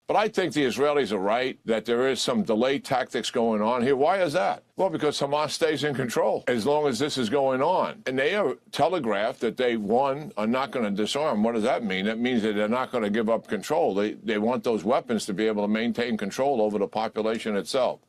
But I think the Israelis are right that there is some delay tactics going on here. Why is that? Well, because Hamas stays in control as long as this is going on. And they are telegraphed that they, one, are not going to disarm. What does that mean? That means that they're not going to give up control. They want those weapons to be able to maintain control over the population itself.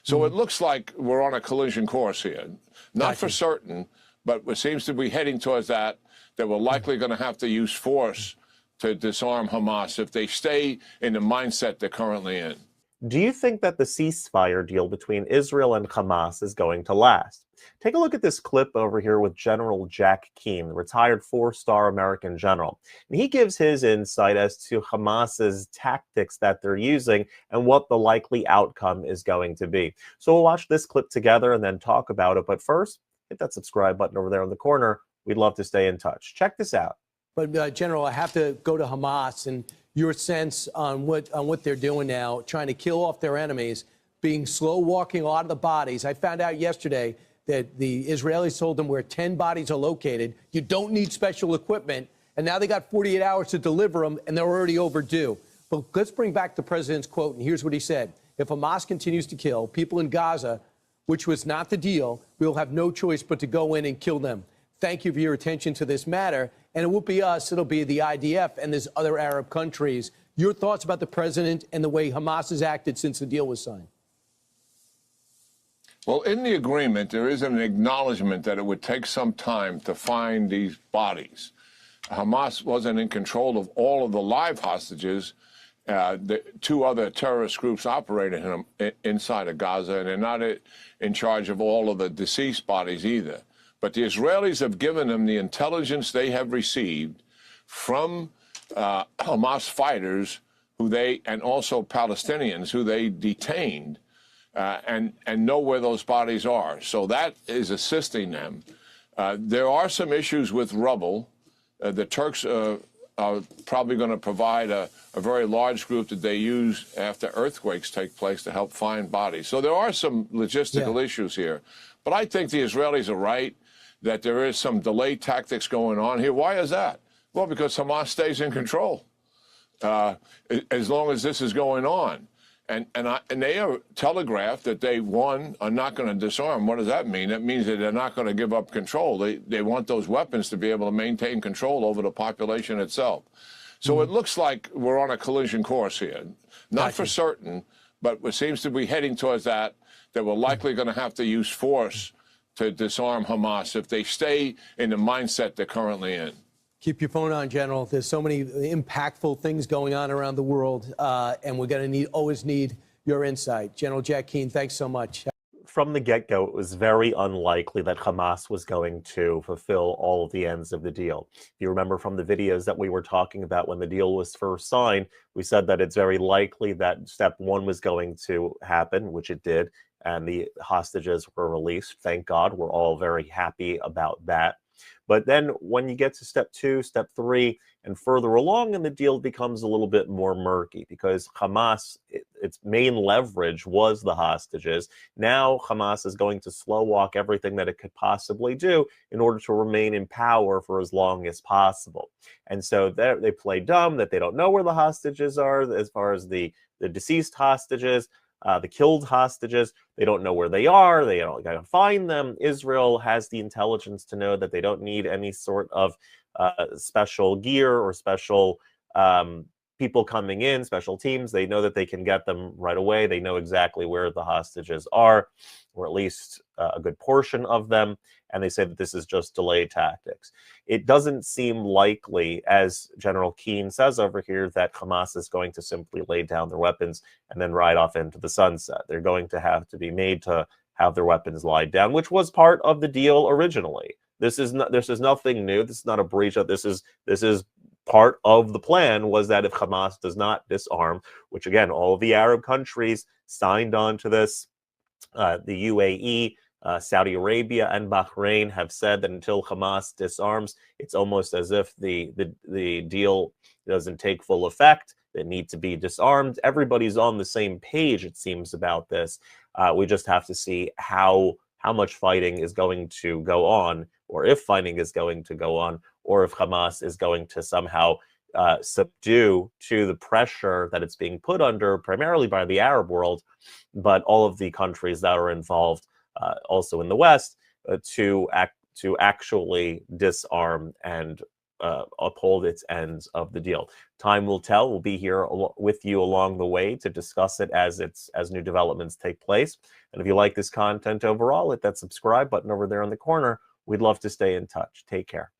So it looks like we're on a collision course here. Not for certain, but it seems to be heading towards that we're likely going to have to use force to disarm Hamas if they stay in the mindset they're currently in. Do you think that the ceasefire deal between Israel and Hamas is going to last? Take a look at this clip over here with General Jack Keane, the retired four-star American general. And he gives his insight as to Hamas's tactics that they're using and what the likely outcome is going to be. So we'll watch this clip together and then talk about it. But first, hit that subscribe button over there in the corner. We'd love to stay in touch. Check this out. But General, I have to go to Hamas and your sense on what they're doing now, trying to kill off their enemies, being slow walking a lot of the bodies. I found out yesterday that the Israelis told them where 10 bodies are located. You don't need special equipment. And now they got 48 hours to deliver them, and they're already overdue. But let's bring back the president's quote, and here's what he said. If Hamas continues to kill people in Gaza, which was not the deal, we'll have no choice but to go in and kill them. Thank you for your attention to this matter. And it won't be us, it'll be the IDF and there's other Arab countries. Your thoughts about the president and the way Hamas has acted since the deal was signed? Well, in the agreement, there is an acknowledgement that it would take some time to find these bodies. Hamas wasn't in control of all of the live hostages. The two other terrorist groups operating inside of Gaza, and they're not in charge of all of the deceased bodies either. But the Israelis have given them the intelligence they have received from Hamas fighters and also Palestinians who they detained and know where those bodies are. So that is assisting them. There are some issues with rubble. The Turks are probably going to provide a very large group that they use after earthquakes take place to help find bodies. So there are some logistical issues here. But I think the Israelis are right that there is some delay tactics going on here. Why is that? Well, because Hamas stays in control as long as this is going on. And they are telegraphed that they, one, are not going to disarm. What does that mean? That means that they're not going to give up control. They want those weapons to be able to maintain control over the population itself. So it looks like we're on a collision course here. Not for certain, but it seems to be heading towards that we're likely going to have to use force to disarm Hamas if they stay in the mindset they're currently in. Keep your phone on, General. There's so many impactful things going on around the world, and we're going to always need your insight. General Jack Keane, thanks so much. From the get-go, it was very unlikely that Hamas was going to fulfill all of the ends of the deal. If you remember from the videos that we were talking about when the deal was first signed, we said that it's very likely that step one was going to happen, which it did, and the hostages were released. Thank God. We're all very happy about that. But then when you get to step two, step three, and further along in the deal, it becomes a little bit more murky because Hamas, its main leverage was the hostages. Now Hamas is going to slow walk everything that it could possibly do in order to remain in power for as long as possible. And so they play dumb that they don't know where the hostages are as far as the deceased hostages. The killed hostages, they don't know where they are. They don't got to find them. Israel has the intelligence to know that they don't need any sort of special gear or special people coming in, special teams. They know that they can get them right away. They know exactly where the hostages are, or at least a good portion of them. And they say that this is just delay tactics. It doesn't seem likely, as General Keane says over here, that Hamas is going to simply lay down their weapons and then ride off into the sunset. They're going to have to be made to have their weapons lie down, which was part of the deal originally. This is nothing new. This is not a breach. This is part of the plan, was that if Hamas does not disarm, which again, all of the Arab countries signed on to this, the UAE, Saudi Arabia and Bahrain have said that until Hamas disarms, it's almost as if the deal doesn't take full effect. They need to be disarmed. Everybody's on the same page, it seems, about this. We just have to see how much fighting is going to go on, or if fighting is going to go on, or if Hamas is going to somehow subdue to the pressure that it's being put under, primarily by the Arab world, but all of the countries that are involved, also in the West, to actually disarm and uphold its ends of the deal. Time will tell. We'll be here with you along the way to discuss it as new developments take place. And if you like this content overall, hit that subscribe button over there in the corner. We'd love to stay in touch. Take care.